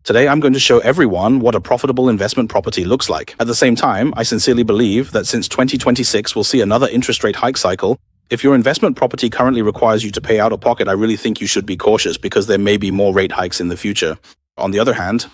Today, I'm going to show everyone what a profitable investment property looks like. At the same time, I sincerely believe that since 2026 we'll see another interest rate hike cycle. If your investment property currently requires you to pay out of pocket, I really think you should be cautious because there may be more rate hikes in the future. On the other hand,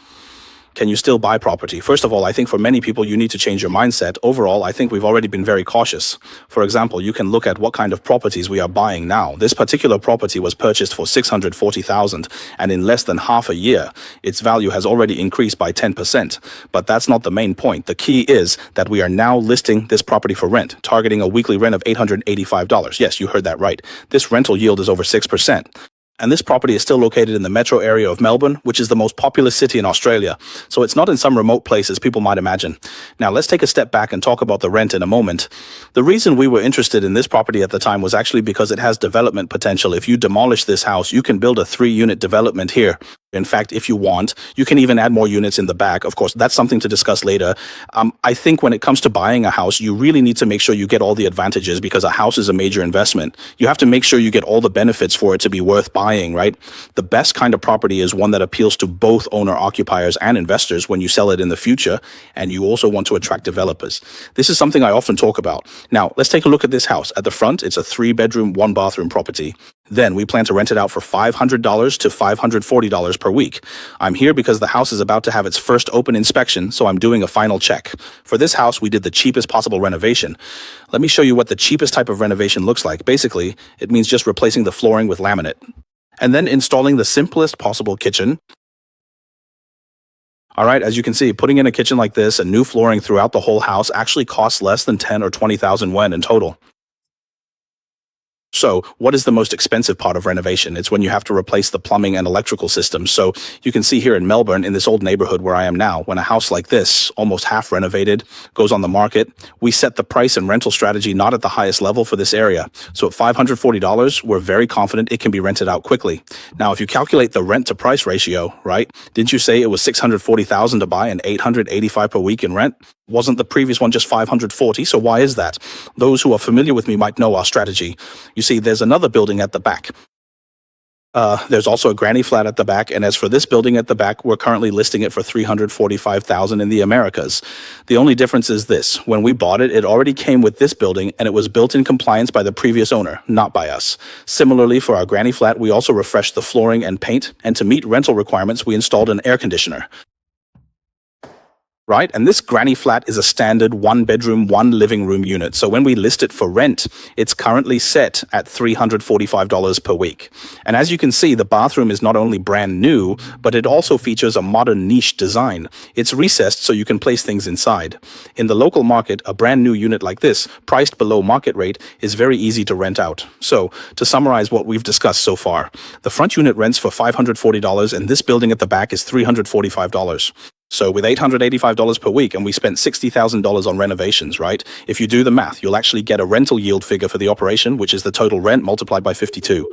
can you still buy property? First of all, I think for many people, you need to change your mindset. Overall, I think we've already been very cautious. For example, you can look at what kind of properties we are buying now. This particular property was purchased for $640,000, and in less than half a year, its value has already increased by 10%. But that's not the main point. The key is that we are now listing this property for rent, targeting a weekly rent of $885. Yes, you heard that right. This rental yield is over 6%. And this property is still located in the metro area of Melbourne, which is the most populous city in Australia. So it's not in some remote place as people might imagine. Now let's take a step back and talk about the rent in a moment. The reason we were interested in this property at the time was actually because it has development potential. If you demolish this house, you can build a 3-unit development here. In fact, if you want, you can even add more units in the back. Of course, that's something to discuss later. I think when it comes to buying a house, you really need to make sure you get all the advantages because a house is a major investment. You have to make sure you get all the benefits for it to be worth buying, right? The best kind of property is one that appeals to both owner-occupiers and investors when you sell it in the future, and you also want to attract developers. This is something I often talk about. Now, let's take a look at this house. At the front, it's a 3-bedroom, 1-bathroom property. Then we plan to rent it out for $500 to $540 per week. I'm here because the house is about to have its first open inspection, so I'm doing a final check. For this house, we did the cheapest possible renovation. Let me show you what the cheapest type of renovation looks like. Basically, it means just replacing the flooring with laminate and then installing the simplest possible kitchen. All right, as you can see, putting in a kitchen like this and new flooring throughout the whole house actually costs less than 10 or 20,000 yuan in total. So what is the most expensive part of renovation? It's when you have to replace the plumbing and electrical systems. So you can see here in Melbourne, in this old neighborhood where I am now, when a house like this, almost half renovated, goes on the market, we set the price and rental strategy not at the highest level for this area. So at $540, we're very confident it can be rented out quickly. Now, if you calculate the rent to price ratio, right? Didn't you say it was $640,000 to buy and $885 per week in rent? Wasn't the previous one just $540? So why is that? Those who are familiar with me might know our strategy. You see, there's another building at the back. There's also a granny flat at the back, and as for this building at the back, we're currently listing it for $345,000 in the Americas. The only difference is this. When we bought it, it already came with this building, and it was built in compliance by the previous owner, not by us. Similarly, for our granny flat, we also refreshed the flooring and paint, and to meet rental requirements, we installed an air conditioner. Right? And this granny flat is a standard 1-bedroom, 1-living-room unit. So when we list it for rent, it's currently set at $345 per week. And as you can see, the bathroom is not only brand new, but it also features a modern niche design. It's recessed so you can place things inside. In the local market, a brand new unit like this, priced below market rate, is very easy to rent out. So to summarize what we've discussed so far, the front unit rents for $540 and this building at the back is $345. So with $885 per week, and we spent $60,000 on renovations, right? If you do the math, you'll actually get a rental yield figure for the operation, which is the total rent multiplied by 52.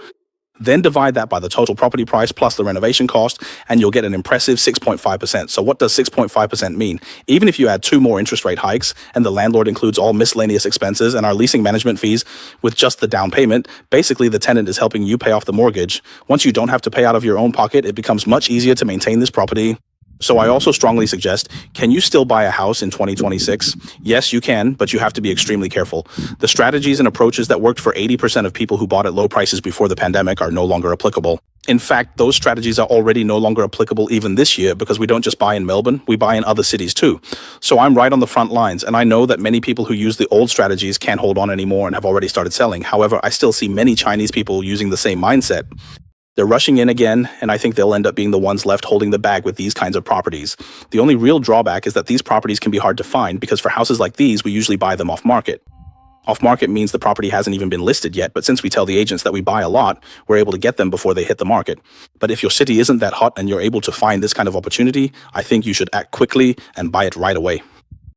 Then divide that by the total property price plus the renovation cost, and you'll get an impressive 6.5%. So what does 6.5% mean? Even if you add 2 more interest rate hikes, and the landlord includes all miscellaneous expenses and our leasing management fees with just the down payment, basically the tenant is helping you pay off the mortgage. Once you don't have to pay out of your own pocket, it becomes much easier to maintain this property. So I also strongly suggest, can you still buy a house in 2026? Yes, you can, but you have to be extremely careful. The strategies and approaches that worked for 80% of people who bought at low prices before the pandemic are no longer applicable. In fact, those strategies are already no longer applicable even this year because we don't just buy in Melbourne, we buy in other cities too. So I'm right on the front lines, and I know that many people who use the old strategies can't hold on anymore and have already started selling. However, I still see many Chinese people using the same mindset. They're rushing in again, and I think they'll end up being the ones left holding the bag with these kinds of properties. The only real drawback is that these properties can be hard to find because for houses like these, we usually buy them off market. Off market means the property hasn't even been listed yet, but since we tell the agents that we buy a lot, we're able to get them before they hit the market. But if your city isn't that hot and you're able to find this kind of opportunity, I think you should act quickly and buy it right away.